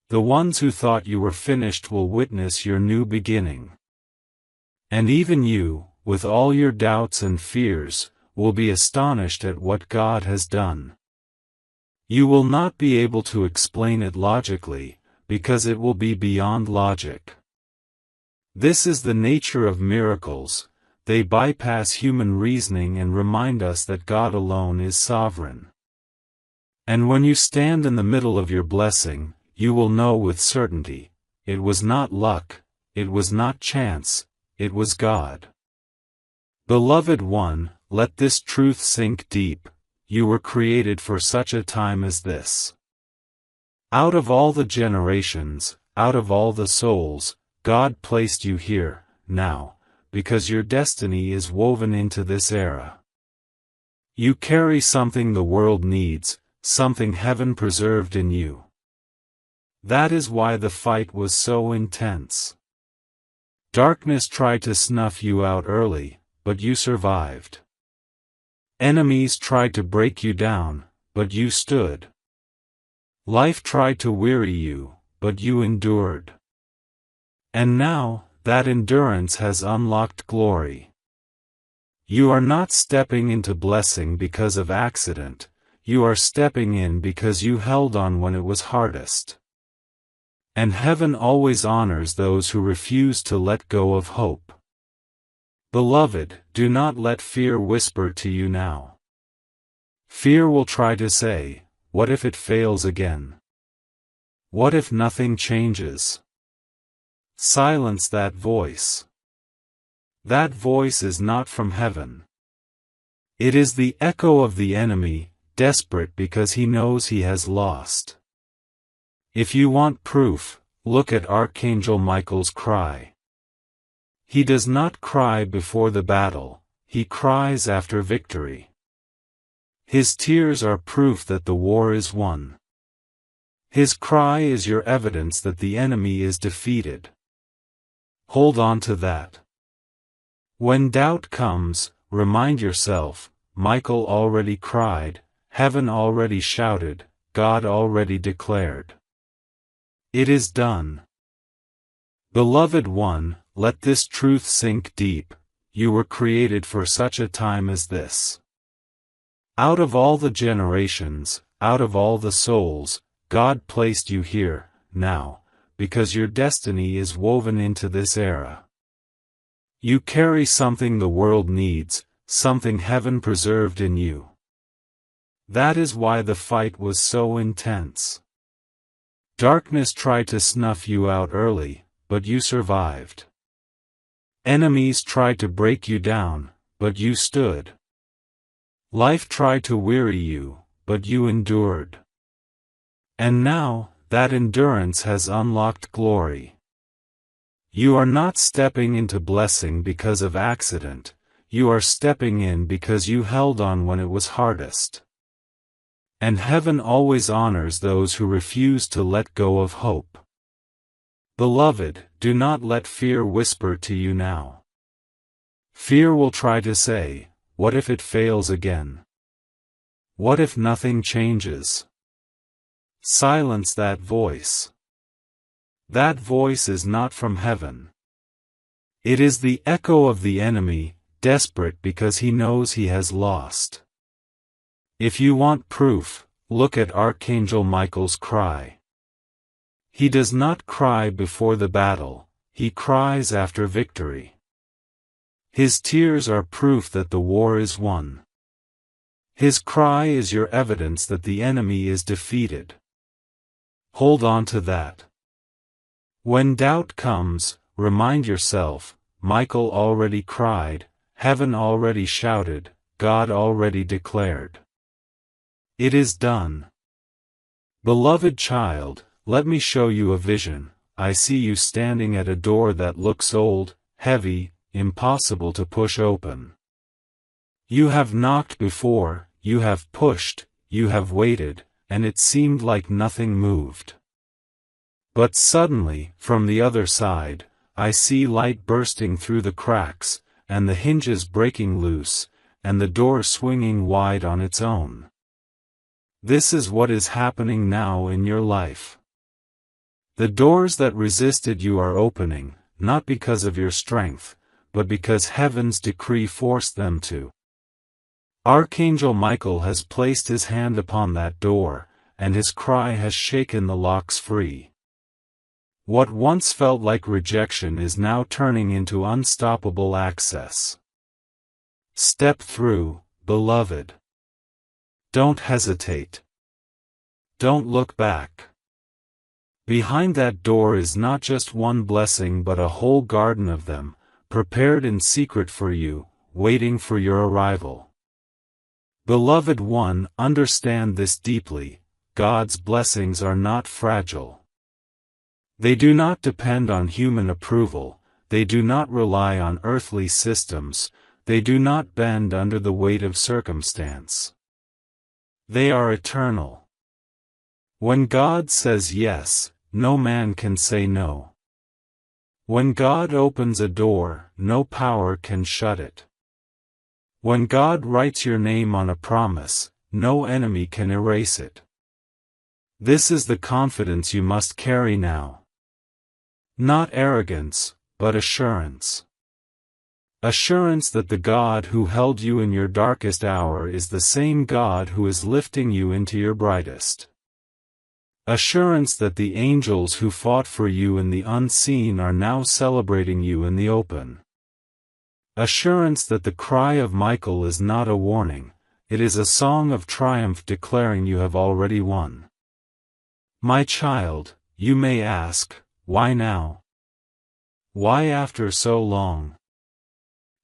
The ones who thought you were finished will witness your new beginning. And even you, with all your doubts and fears, will be astonished at what God has done. You will not be able to explain it logically, because it will be beyond logic. This is the nature of miracles, they bypass human reasoning and remind us that God alone is sovereign. And when you stand in the middle of your blessing, you will know with certainty, it was not luck, it was not chance, it was God. Beloved one, let this truth sink deep, you were created for such a time as this. Out of all the generations, out of all the souls, God placed you here, now, because your destiny is woven into this era. You carry something the world needs, something heaven preserved in you. That is why the fight was so intense. Darkness tried to snuff you out early, but you survived. Enemies tried to break you down, but you stood. Life tried to weary you, but you endured. And now, that endurance has unlocked glory. You are not stepping into blessing because of accident, you are stepping in because you held on when it was hardest. And heaven always honors those who refuse to let go of hope. Beloved, do not let fear whisper to you now. Fear will try to say, what if it fails again? What if nothing changes? Silence that voice. That voice is not from heaven. It is the echo of the enemy, desperate because he knows he has lost. If you want proof, look at Archangel Michael's cry. He does not cry before the battle, he cries after victory. His tears are proof that the war is won. His cry is your evidence that the enemy is defeated. Hold on to that. When doubt comes, remind yourself, Michael already cried, heaven already shouted, God already declared. It is done. Beloved one, let this truth sink deep, you were created for such a time as this. Out of all the generations, out of all the souls, God placed you here, now, because your destiny is woven into this era. You carry something the world needs, something heaven preserved in you. That is why the fight was so intense. Darkness tried to snuff you out early, but you survived. Enemies tried to break you down, but you stood. Life tried to weary you, but you endured. And now, that endurance has unlocked glory. You are not stepping into blessing because of accident, you are stepping in because you held on when it was hardest. And heaven always honors those who refuse to let go of hope. Beloved, do not let fear whisper to you now. Fear will try to say, what if it fails again? What if nothing changes? Silence that voice. That voice is not from heaven. It is the echo of the enemy, desperate because he knows he has lost. If you want proof, look at Archangel Michael's cry. He does not cry before the battle, he cries after victory. His tears are proof that the war is won. His cry is your evidence that the enemy is defeated. Hold on to that. When doubt comes, remind yourself, Michael already cried, heaven already shouted, God already declared. It is done. Beloved child, let me show you a vision. I see you standing at a door that looks old, heavy, impossible to push open. You have knocked before, you have pushed, you have waited, and it seemed like nothing moved. But suddenly, from the other side, I see light bursting through the cracks, and the hinges breaking loose, and the door swinging wide on its own. This is what is happening now in your life. The doors that resisted you are opening, not because of your strength, but because heaven's decree forced them to. Archangel Michael has placed his hand upon that door, and his cry has shaken the locks free. What once felt like rejection is now turning into unstoppable access. Step through, beloved. Don't hesitate. Don't look back. Behind that door is not just one blessing but a whole garden of them, prepared in secret for you, waiting for your arrival. Beloved one, understand this deeply, God's blessings are not fragile. They do not depend on human approval, they do not rely on earthly systems, they do not bend under the weight of circumstance. They are eternal. When God says yes, no man can say no. When God opens a door, no power can shut it. When God writes your name on a promise, no enemy can erase it. This is the confidence you must carry now. Not arrogance, but assurance. Assurance that the God who held you in your darkest hour is the same God who is lifting you into your brightest. Assurance that the angels who fought for you in the unseen are now celebrating you in the open. Assurance that the cry of Michael is not a warning, it is a song of triumph declaring you have already won. My child, you may ask, why now? Why after so long?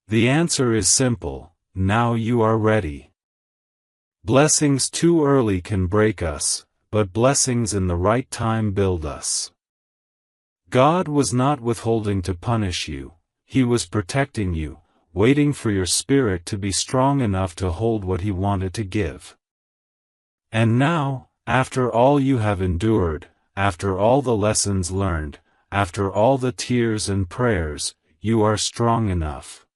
The answer is simple, now you are ready. Blessings too early can break us, but blessings in the right time build us. God was not withholding to punish you, He was protecting you, waiting for your spirit to be strong enough to hold what He wanted to give. And now, after all you have endured, after all the lessons learned, after all the tears and prayers, you are strong enough.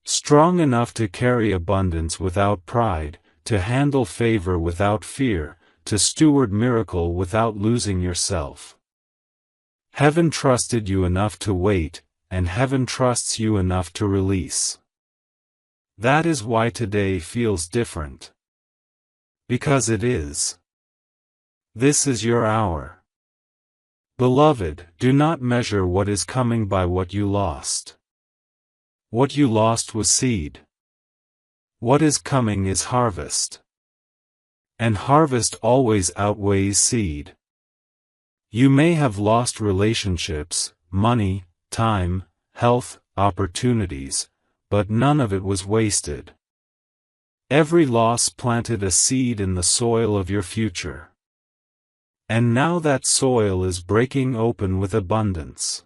Strong enough to carry abundance without pride, to handle favor without fear, to steward miracle without losing yourself. Heaven trusted you enough to wait, and heaven trusts you enough to release. That is why today feels different. Because it is. This is your hour. Beloved, do not measure what is coming by what you lost. What you lost was seed. What is coming is harvest. And harvest always outweighs seed. You may have lost relationships, money, time, health, opportunities, but none of it was wasted. Every loss planted a seed in the soil of your future. And now that soil is breaking open with abundance.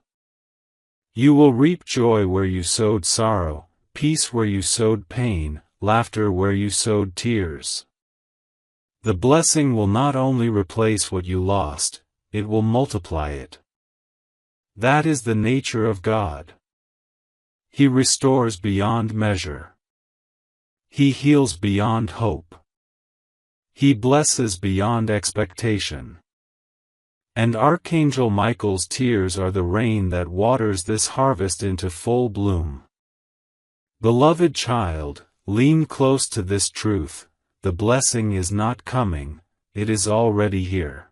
You will reap joy where you sowed sorrow, peace where you sowed pain, laughter where you sowed tears. The blessing will not only replace what you lost, it will multiply it. That is the nature of God. He restores beyond measure. He heals beyond hope. He blesses beyond expectation. And Archangel Michael's tears are the rain that waters this harvest into full bloom. Beloved child, lean close to this truth: the blessing is not coming, it is already here.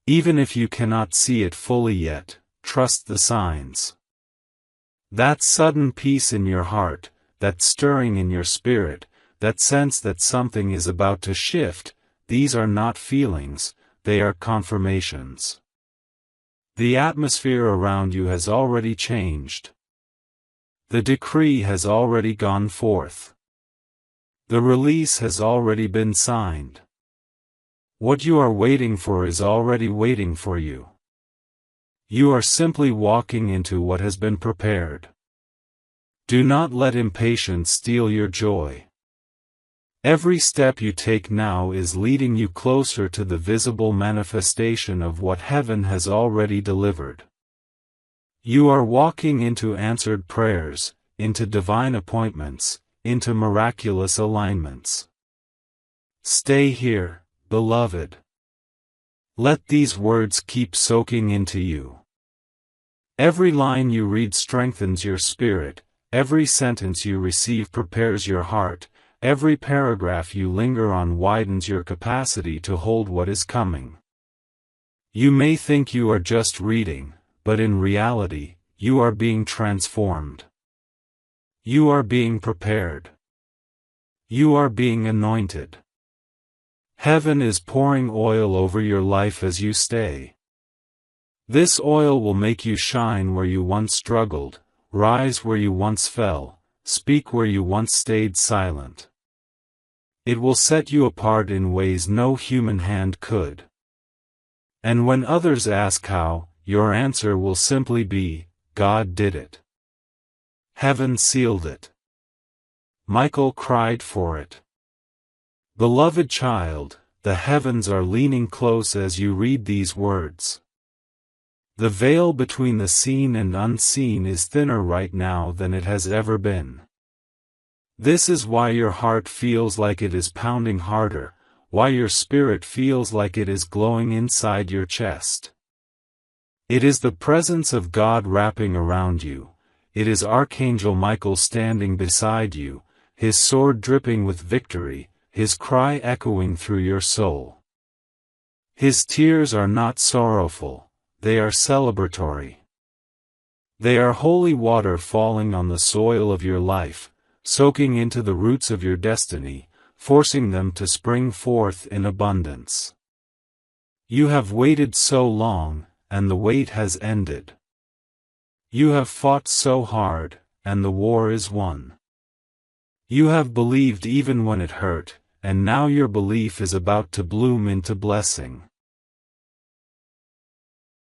Even if you cannot see it fully yet, trust the signs. That sudden peace in your heart, that stirring in your spirit, that sense that something is about to shift, these are not feelings, they are confirmations. The atmosphere around you has already changed. The decree has already gone forth. The release has already been signed. What you are waiting for is already waiting for you. You are simply walking into what has been prepared. Do not let impatience steal your joy. Every step you take now is leading you closer to the visible manifestation of what heaven has already delivered. You are walking into answered prayers, into divine appointments, into miraculous alignments. Stay here, beloved. Let these words keep soaking into you. Every line you read strengthens your spirit, every sentence you receive prepares your heart, every paragraph you linger on widens your capacity to hold what is coming. You may think you are just reading, but in reality, you are being transformed. You are being prepared. You are being anointed. Heaven is pouring oil over your life as you stay. This oil will make you shine where you once struggled, rise where you once fell, speak where you once stayed silent. It will set you apart in ways no human hand could. And when others ask how, your answer will simply be, God did it. Heaven sealed it. Michael cried for it. Beloved child, the heavens are leaning close as you read these words. The veil between the seen and unseen is thinner right now than it has ever been. This is why your heart feels like it is pounding harder, why your spirit feels like it is glowing inside your chest. It is the presence of God wrapping around you. It is Archangel Michael standing beside you, his sword dripping with victory, his cry echoing through your soul. His tears are not sorrowful, they are celebratory. They are holy water falling on the soil of your life, soaking into the roots of your destiny, forcing them to spring forth in abundance. You have waited so long, and the wait has ended. You have fought so hard, and the war is won. You have believed even when it hurt, and now your belief is about to bloom into blessing.